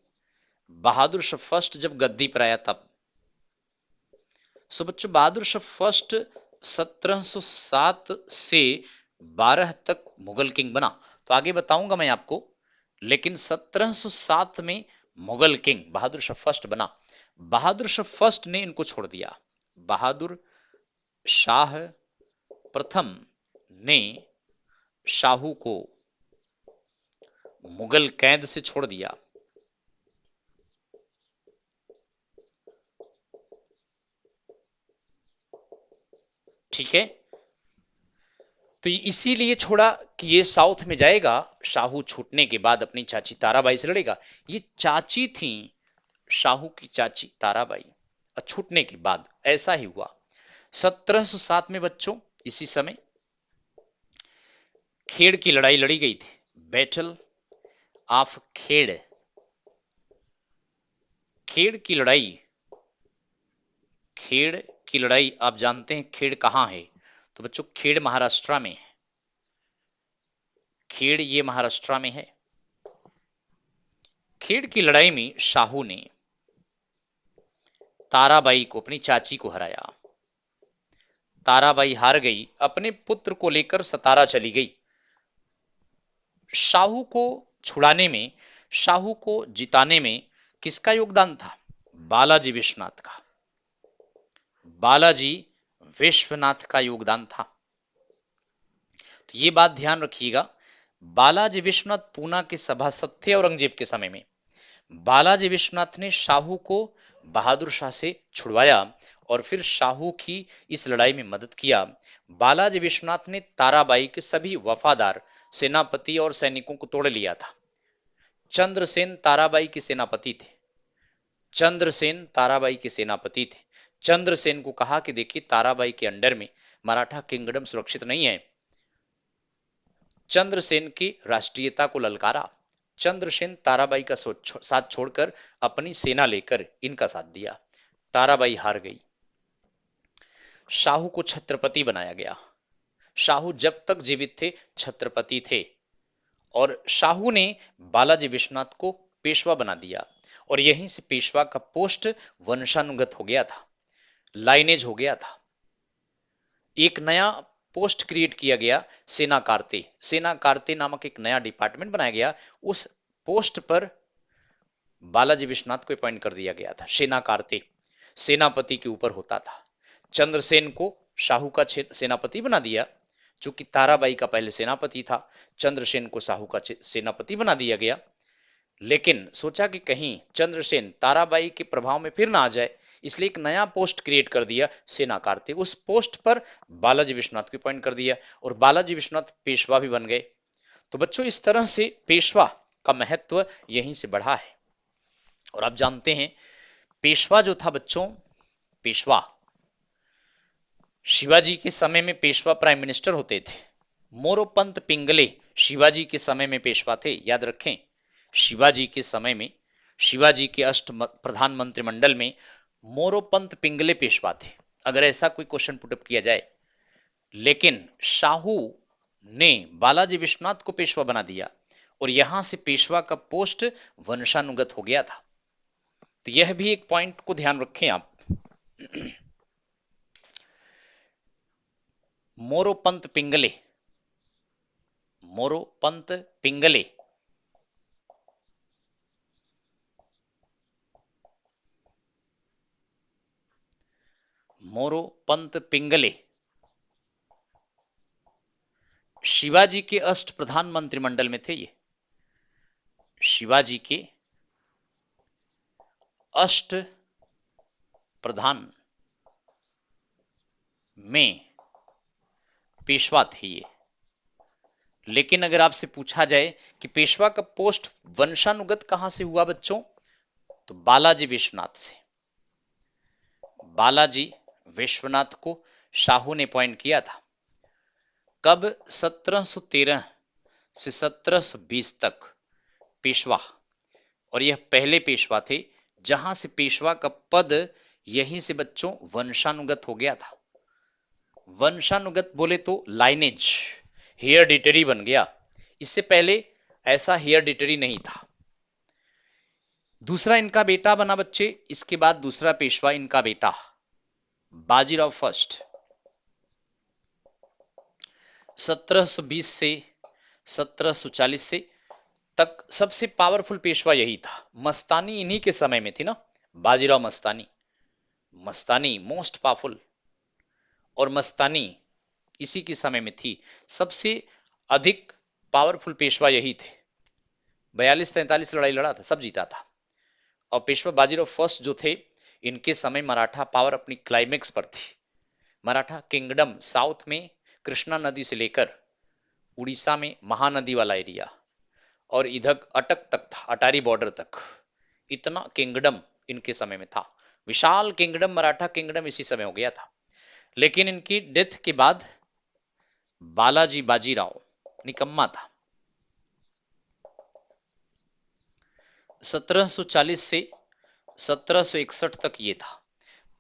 बहादुर शाह फर्स्ट जब गद्दी पर आया तब। सो बच्चों बहादुर शाह फर्स्ट 1707 से 12 तक मुगल किंग बना। तो आगे बताऊंगा मैं आपको, लेकिन 1707 में मुगल किंग बहादुर शाह फर्स्ट बना। बहादुर शाह फर्स्ट ने इनको छोड़ दिया। बहादुर शाह प्रथम ने शाहू को मुगल कैद से छोड़ दिया। ठीक है, तो इसीलिए छोड़ा कि ये साउथ में जाएगा, शाहू छूटने के बाद अपनी चाची ताराबाई से लड़ेगा। ये चाची थी, शाहू की चाची ताराबाई, और छूटने के बाद ऐसा ही हुआ। 1707 में बच्चों इसी समय खेड़ की लड़ाई लड़ी गई थी, बैटल ऑफ खेड़। खेड़ की लड़ाई, खेड़ की लड़ाई आप जानते हैं खेड़ कहां है? तो बच्चों खेड़ महाराष्ट्र में है। खेड़ ये महाराष्ट्र में है। खेड़ की लड़ाई में शाहू ने ताराबाई को, अपनी चाची को हराया। ताराबाई हार गई, अपने पुत्र को लेकर सतारा चली गई। शाहू को छुड़ाने में, शाहू को जिताने में किसका योगदान था? बालाजी विश्वनाथ का। बालाजी विश्वनाथ का योगदान था। तो ये बात ध्यान रखिएगा, बालाजी विश्वनाथ पूना के सभासद थे औरंगजेब के समय में। बालाजी विश्वनाथ ने शाहू को बहादुर शाह से छुड़वाया और फिर शाहू की इस लड़ाई में मदद किया। बालाजी विश्वनाथ ने ताराबाई के सभी वफादार सेनापति और सैनिकों को तोड़ लिया था। चंद्रसेन ताराबाई के सेनापति थे। चंद्रसेन ताराबाई के सेनापति थे। चंद्रसेन को कहा कि देखिए ताराबाई के अंडर में मराठा किंगडम सुरक्षित नहीं है। चंद्रसेन की राष्ट्रीयता को ललकारा। चंद्रसेन ताराबाई का साथ छोड़कर अपनी सेना लेकर इनका साथ दिया। ताराबाई हार गई। शाहू को छत्रपति बनाया गया। शाहू जब तक जीवित थे छत्रपति थे, और शाहू ने बालाजी विश्वनाथ को पेशवा बना दिया, और यहीं से पेशवा का पोस्ट वंशानुगत हो गया था, लाइनेज हो गया था। एक नया पोस्ट क्रिएट किया गया, सेना कार्ते। सेना कार्ते नामक एक नया डिपार्टमेंट बनाया गया। उस पोस्ट पर बालाजी विश्वनाथ को अपॉइंट कर दिया गया था। सेना कार्ते सेनापति के ऊपर होता था। चंद्रसेन को शाहू का सेनापति बना दिया, चूंकि ताराबाई का पहले सेनापति था। चंद्रसेन को शाहू का सेनापति बना दिया गया। लेकिन सोचा कि कहीं चंद्रसेन ताराबाई के प्रभाव में फिर ना आ जाए, इसलिए एक नया पोस्ट क्रिएट कर दिया, सेना कार्ते। उस पोस्ट पर बालाजी विश्वनाथ को अपॉइंट कर दिया, और बालाजी विश्वनाथ पेशवा भी बन गए। तो बच्चों इस तरह से पेशवा का महत्व यहीं से बढ़ा है। और आप जानते हैं पेशवा जो था बच्चों, पेशवा शिवाजी के समय में पेशवा प्राइम मिनिस्टर होते थे। मोरोपंत पिंगले शिवाजी के समय में पेशवा थे, याद रखें। शिवाजी के समय में, शिवाजी के अष्ट प्रधानमंत्री मंडल में मोरोपंत पिंगले पेशवा थे, अगर ऐसा कोई क्वेश्चन पुटअप किया जाए। लेकिन शाहू ने बालाजी विश्वनाथ को पेशवा बना दिया, और यहां से पेशवा का पोस्ट वंशानुगत हो गया था। तो यह भी एक पॉइंट को ध्यान रखें आप। मोरोपंत पिंगले, मोरोपंत पिंगले मोरोपंत पिंगले शिवाजी के अष्ट प्रधानमंत्री मंडल में थे। ये शिवाजी के अष्ट प्रधान में पेशवा थे ये। लेकिन अगर आपसे पूछा जाए कि पेशवा का पोस्ट वंशानुगत कहां से हुआ बच्चों, तो बालाजी विश्वनाथ से। बालाजी विश्वनाथ को शाहू ने अपॉइंट किया था। कब? 1713 से 1720 तक पेशवा। और यह पहले पेशवा थे जहां से पेशवा का पद यहीं से बच्चों वंशानुगत हो गया था। वंशानुगत बोले तो लाइनेज, हेयरडिटरी बन गया। इससे पहले ऐसा हेयरडिटरी नहीं था। दूसरा इनका बेटा बना बच्चे, इसके बाद दूसरा पेशवा इनका बेटा बाजीराव फर्स्ट। 1720 से 1740 से तक सबसे पावरफुल पेशवा यही था। मस्तानी इन्हीं के समय में थी ना, बाजीराव मस्तानी। मस्तानी मोस्ट पावरफुल, और मस्तानी इसी के समय में थी। सबसे अधिक पावरफुल पेशवा यही थे। 42-43 लड़ाई लड़ा था, सब जीता था। और पेशवा बाजीराव फर्स्ट जो थे, इनके समय मराठा पावर अपनी क्लाइमेक्स पर थी। मराठा किंगडम साउथ में कृष्णा नदी से लेकर उड़ीसा में महानदी वाला एरिया और इधर अटक तक था, अटारी बॉर्डर तक, इतना किंगडम इनके समय में था। विशाल किंगडम, मराठा किंगडम इसी समय हो गया था। लेकिन इनकी डेथ के बाद बालाजी बाजीराव निकम्मा था। 1740 से 1761 तक ये था।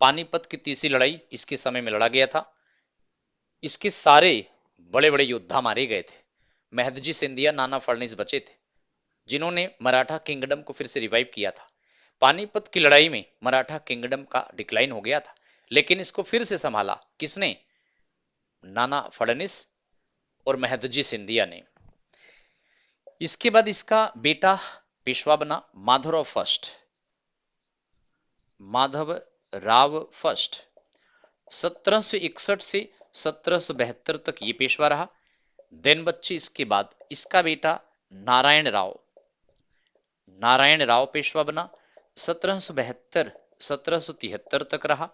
पानीपत की तीसरी लड़ाई इसके समय में लड़ा गया था। इसके सारे बड़े बड़े योद्धा मारे गए थे। मेहदजी सिंधिया, नाना फडणवीस बचे थे, जिन्होंने मराठा किंगडम को फिर से रिवाइव किया था। पानीपत की लड़ाई में मराठा किंगडम का डिक्लाइन हो गया था, लेकिन इसको फिर से संभाला किसने? नाना फडणवीस और मेहदजी सिंधिया ने। इसके बाद इसका बेटा पेशवा बना माधवराव फर्स्ट। माधव राव फर्स्ट 1761 से 1772 तक ये पेशवा रहा। देन बच्चे इसके बाद इसका बेटा नारायण राव, नारायण राव पेशवा बना। 1772 1773 तक रहा।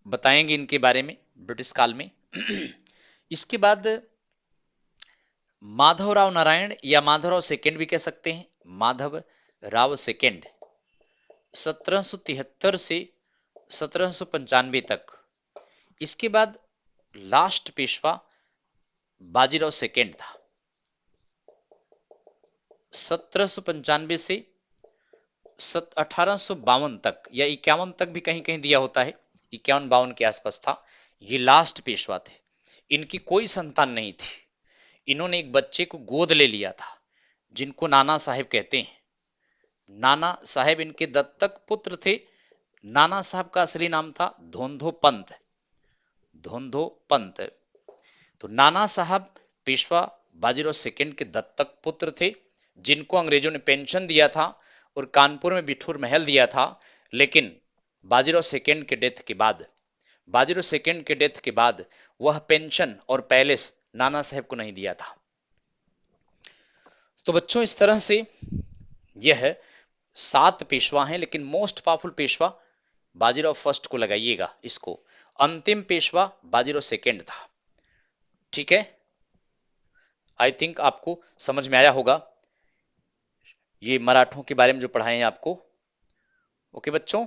बताएंगे इनके बारे में ब्रिटिश काल में। इसके बाद माधवराव नारायण या माधवराव सेकेंड भी कह सकते हैं, माधव राव सेकेंड 1773 से 1795 तक। इसके बाद लास्ट पेशवा बाजीराव सेकेंड था। 1795 से 1852 तक या 51 तक भी कहीं कहीं दिया होता है, 51-52 के आसपास था। ये लास्ट पेशवा थे। इनकी कोई संतान नहीं थी। इन्होंने एक बच्चे को गोद ले लिया था, जिनको नाना साहेब कहते हैं। नाना साहेब इनके दत्तक पुत्र थे। नाना साहब का असली नाम था धोंधो पंत। धोंधो पंत। तो नाना साहब पेशवा बाजीराव सेकेंड के दत्तक पुत्र थे, जिनको अंग्रेजों ने पेंशन दिया था और कानपुर में बिठूर महल दिया था। लेकिन बाजीराव सेकेंड के डेथ के बाद, बाजीराव सेकेंड के डेथ के बाद वह पेंशन और पैलेस नाना साहेब को नहीं दिया था। तो बच्चों इस तरह से यह 7 पेशवा हैं, लेकिन most powerful Peshwa Bajirao first को लगाइएगा इसको। अंतिम पेशवा बाजीराव सेकेंड था। ठीक है, आई थिंक आपको समझ में आया होगा ये मराठों के बारे में जो पढ़ाए हैं आपको। ओके बच्चों।